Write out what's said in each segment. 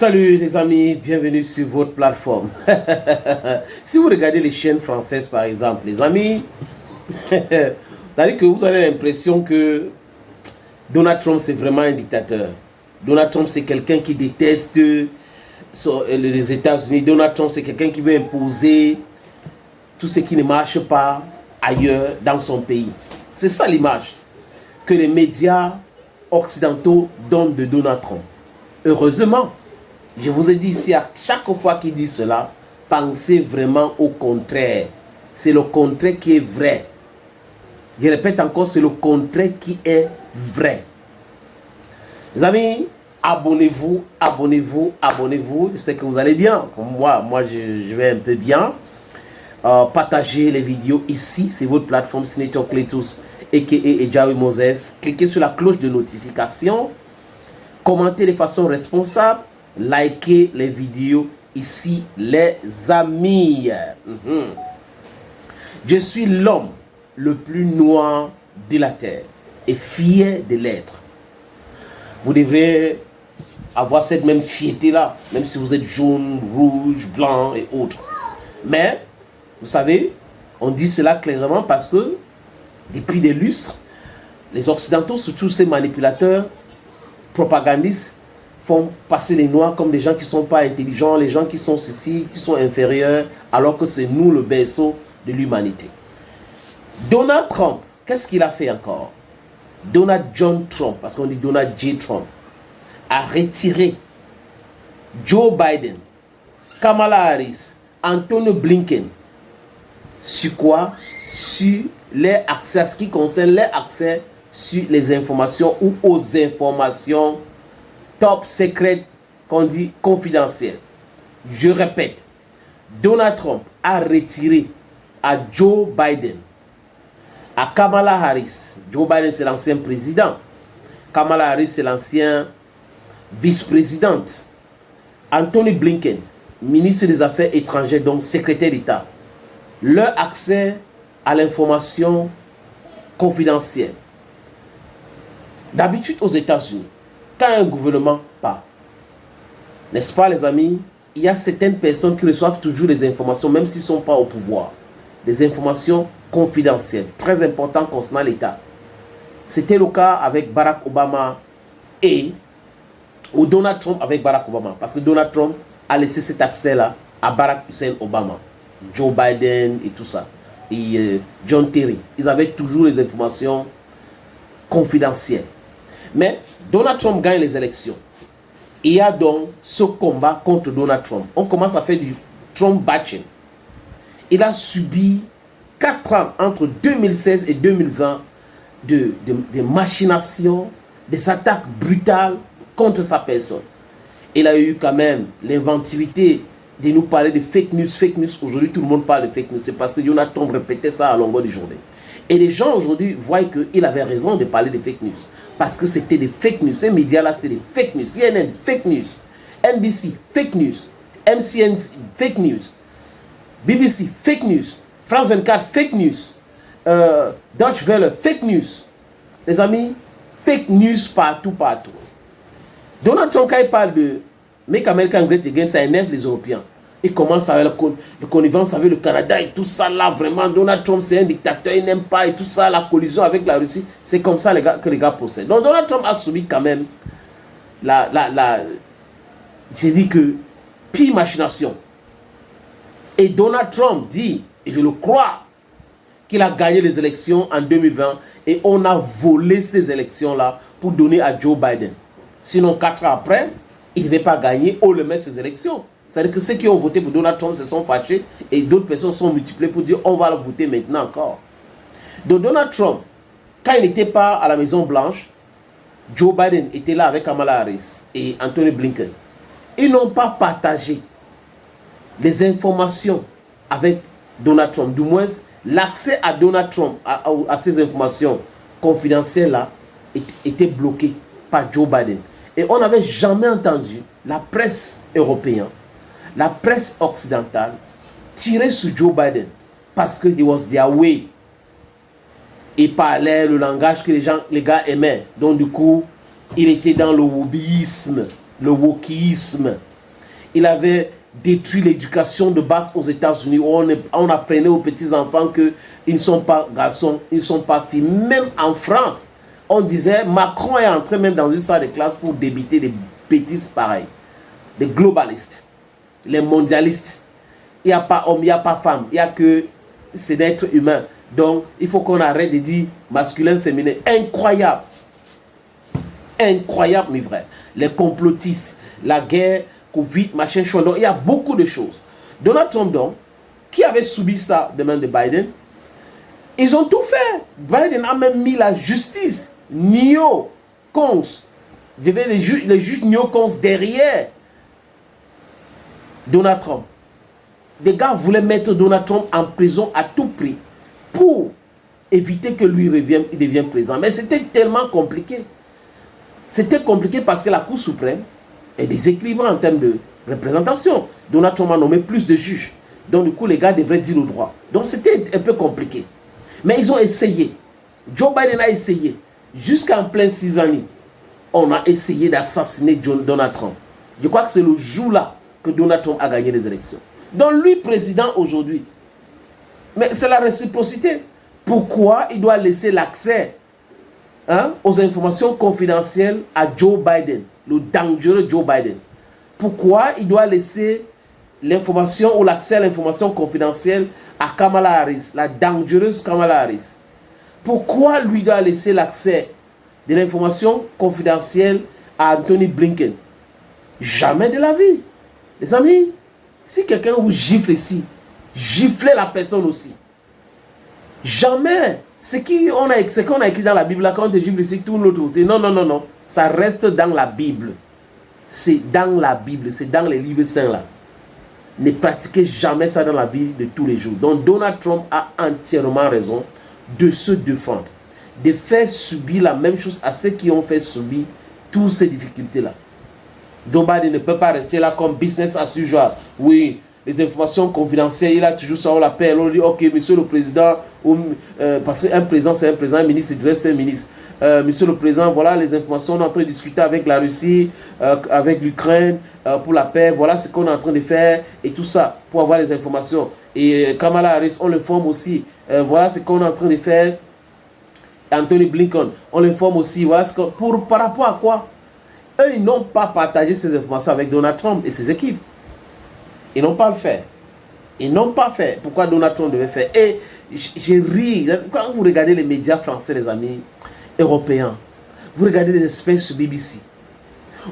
Salut les amis, bienvenue sur votre plateforme. Si vous regardez les chaînes françaises par exemple, les amis, vous avez l'impression que Donald Trump c'est vraiment un dictateur. Donald Trump c'est quelqu'un qui déteste les États-Unis. Donald Trump c'est quelqu'un qui veut imposer tout ce qui ne marche pas ailleurs dans son pays. C'est ça l'image que les médias occidentaux donnent de Donald Trump. Heureusement, je vous ai dit ici, à chaque fois qu'il dit cela, pensez vraiment au contraire. C'est le contraire qui est vrai. Je répète encore, c'est le contraire qui est vrai. Les amis, abonnez-vous, abonnez-vous, abonnez-vous. J'espère que vous allez bien. Comme moi je vais un peu bien. Partagez les vidéos ici, c'est votre plateforme Senator Cletus a.k.a. Ejawi Moses. Cliquez sur la cloche de notification. Commentez de façon responsable. Likez les vidéos ici, les amis. Je suis l'homme le plus noir de la terre et fier de l'être. Vous devrez avoir cette même fierté-là, même si vous êtes jaune, rouge, blanc et autres. Mais, vous savez, on dit cela clairement parce que, depuis des lustres, les Occidentaux, surtout ces manipulateurs, propagandistes, font passer les Noirs comme des gens qui ne sont pas intelligents, les gens qui sont ceci, qui sont inférieurs, alors que c'est nous le berceau de l'humanité. Donald Trump, qu'est-ce qu'il a fait encore? Donald John Trump, parce qu'on dit Donald J. Trump, a retiré Joe Biden, Kamala Harris, Anthony Blinken. Sur quoi? Sur les accès, à ce qui concerne les accès sur les informations ou aux informations top secret, qu'on dit confidentiel. Je répète, Donald Trump a retiré à Joe Biden, à Kamala Harris. Joe Biden c'est l'ancien président, Kamala Harris c'est l'ancien vice-présidente, Anthony Blinken, ministre des Affaires étrangères, donc secrétaire d'État, leur accès à l'information confidentielle. D'habitude aux États-Unis, quand un gouvernement part, n'est-ce pas les amis, il y a certaines personnes qui reçoivent toujours des informations, même s'ils ne sont pas au pouvoir, des informations confidentielles, très importantes concernant l'État. C'était le cas avec Barack Obama ou Donald Trump avec Barack Obama, parce que Donald Trump a laissé cet accès-là à Barack Hussein Obama, Joe Biden et tout ça, et John Terry. Ils avaient toujours les informations confidentielles. Mais Donald Trump gagne les élections. Il y a donc ce combat contre Donald Trump. On commence à faire du Trump bashing. Il a subi 4 ans entre 2016 et 2020 de machinations, des attaques brutales contre sa personne. Il a eu quand même l'inventivité de nous parler de fake news. Fake news, aujourd'hui tout le monde parle de fake news. C'est parce que Donald Trump répétait ça à longueur de journée. Et les gens aujourd'hui voient qu'il avait raison de parler de fake news. Parce que c'était des fake news. Ces médias-là, c'était des fake news. CNN, fake news. NBC, fake news. MCN, fake news. BBC, fake news. France 24, fake news. Deutsche Welle, fake news. Les amis, fake news partout, partout. Donald Trump, quand il parle de Make America Great Again, ça énerve les Européens. Il commence avec le connivence avec le Canada et tout ça là, vraiment, Donald Trump c'est un dictateur, il n'aime pas et tout ça, la collision avec la Russie, c'est comme ça que les gars procèdent. Donc Donald Trump a subi quand même j'ai dit que, pire machination. Et Donald Trump dit, et je le crois, qu'il a gagné les élections en 2020 et on a volé ces élections là pour donner à Joe Biden. Sinon 4 ans après, il ne devait pas gagner, on le met ces élections. C'est-à-dire que ceux qui ont voté pour Donald Trump se sont fâchés et d'autres personnes sont multipliées pour dire on va le voter maintenant encore. Donc Donald Trump, quand il n'était pas à la Maison Blanche, Joe Biden était là avec Kamala Harris et Anthony Blinken. Ils n'ont pas partagé les informations avec Donald Trump. Du moins, l'accès à Donald Trump, à ces informations confidentielles-là, était bloqué par Joe Biden. Et on n'avait jamais entendu la presse européenne, la presse occidentale tirer sur Joe Biden parce que it was their way. Il parlait le langage que les gars aimaient. Donc du coup, il était dans le wokisme, Il avait détruit l'éducation de base aux États-Unis, où on apprenait aux petits-enfants qu'ils ne sont pas garçons, ils ne sont pas filles. Même en France, on disait, Macron est entré même dans une salle de classe pour débiter des bêtises pareilles. Des globalistes, les mondialistes. Il n'y a pas homme, il n'y a pas femme, il n'y a que c'est d'être humain. Donc, il faut qu'on arrête de dire masculin, féminin. Incroyable. Incroyable, mes frères. Les complotistes, la guerre, Covid, machin, chose. Donc, il y a beaucoup de choses. Donald Trump, donc, qui avait subi ça de main de Biden, ils ont tout fait. Biden a même mis la justice néo-cons, les juges néo-cons derrière Donald Trump. Des gars voulaient mettre Donald Trump en prison à tout prix pour éviter que lui devienne président. Mais c'était tellement compliqué. C'était compliqué parce que la Cour suprême est déséquilibrée en termes de représentation. Donald Trump a nommé plus de juges. Donc du coup, les gars devraient dire le droit. Donc c'était un peu compliqué. Mais ils ont essayé. Joe Biden a essayé. Jusqu'en pleine Sylvanie, on a essayé d'assassiner Donald Trump. Je crois que c'est le jour-là que Donald Trump a gagné les élections. Donc lui, président aujourd'hui. Mais c'est la réciprocité. Pourquoi il doit laisser l'accès aux informations confidentielles à Joe Biden, le dangereux Joe Biden? Pourquoi il doit laisser l'information ou l'accès à l'information confidentielle à Kamala Harris, la dangereuse Kamala Harris? Pourquoi lui doit laisser l'accès de l'information confidentielle à Anthony Blinken? Jamais de la vie. Les amis, si quelqu'un vous gifle ici, giflez la personne aussi. Jamais. Ce qu'on a écrit dans la Bible, là, quand on te gifle ici, tourne l'autre côté. Non, non, non, non. Ça reste dans la Bible. C'est dans la Bible, c'est dans les livres saints là. Ne pratiquez jamais ça dans la vie de tous les jours. Donc Donald Trump a entièrement raison de se défendre, de faire subir la même chose à ceux qui ont fait subir toutes ces difficultés-là. Joe Biden ne peut pas rester là comme business as usual. Oui, les informations confidentielles, il a toujours ça, on l'appelle, on dit, ok, monsieur le président, parce qu'un président, c'est un président, un ministre, c'est un ministre. Monsieur le président, voilà les informations, on est en train de discuter avec la Russie, avec l'Ukraine, pour la paix, voilà ce qu'on est en train de faire, et tout ça, pour avoir les informations. Et Kamala Harris, on l'informe aussi, voilà ce qu'on est en train de faire. Anthony Blinken, on l'informe aussi, voilà ce qu'on... Par rapport à quoi? Eux, ils n'ont pas partagé ces informations avec Donald Trump et ses équipes. Ils n'ont pas le fait. Ils n'ont pas fait. Pourquoi Donald Trump devait faire? Et j'ai ri. Quand vous regardez les médias français, les amis, européens, vous regardez les experts sur BBC,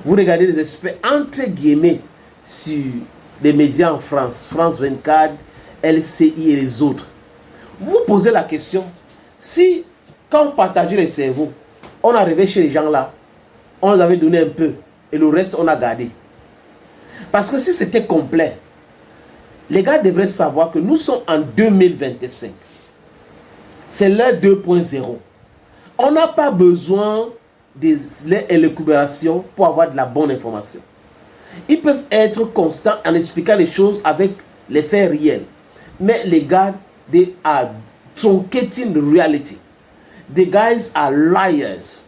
vous regardez les experts entre guillemets sur les médias en France, France 24, LCI et les autres. Vous posez la question, si quand on partageait les cerveaux, on arrivait chez les gens là, on les avait donné un peu et le reste on a gardé. Parce que si c'était complet, les gars devraient savoir que nous sommes en 2025. C'est l'ère 2.0. On n'a pas besoin d'élucubrations pour avoir de la bonne information. Ils peuvent être constants en expliquant les choses avec les faits réels. Mais les gars, they are truncating the reality. The guys are liars.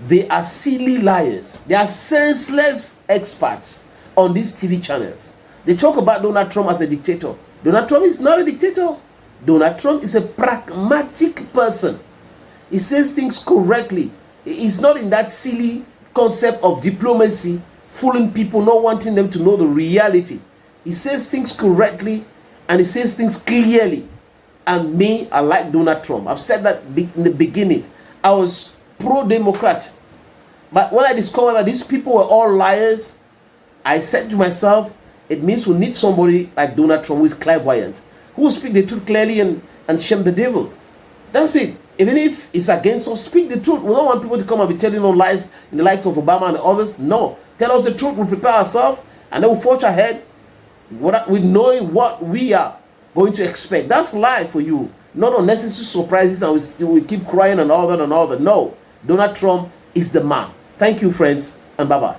They are silly liars. They are senseless experts on these TV channels. They talk about Donald Trump as a dictator. Donald Trump is not a dictator. Donald Trump is a pragmatic person. He says things correctly. He's not in that silly concept of diplomacy, fooling people, not wanting them to know the reality. He says things correctly and he says things clearly. And me, I like Donald Trump. I've said that in the beginning. I was pro-Democrat. But when I discovered that these people were all liars, I said to myself, it means we need somebody like Donald Trump who is clairvoyant, who will speak the truth clearly and shame the devil. That's it. Even if it's against us, speak the truth. We don't want people to come and be telling on lies in the likes of Obama and others. No. Tell us the truth. We'll prepare ourselves and then we'll forge ahead with knowing what we are going to expect. That's life for you. Not unnecessary surprises and we keep crying and all that and all that. No. Donald Trump is the man. Thank you, friends, and bye-bye.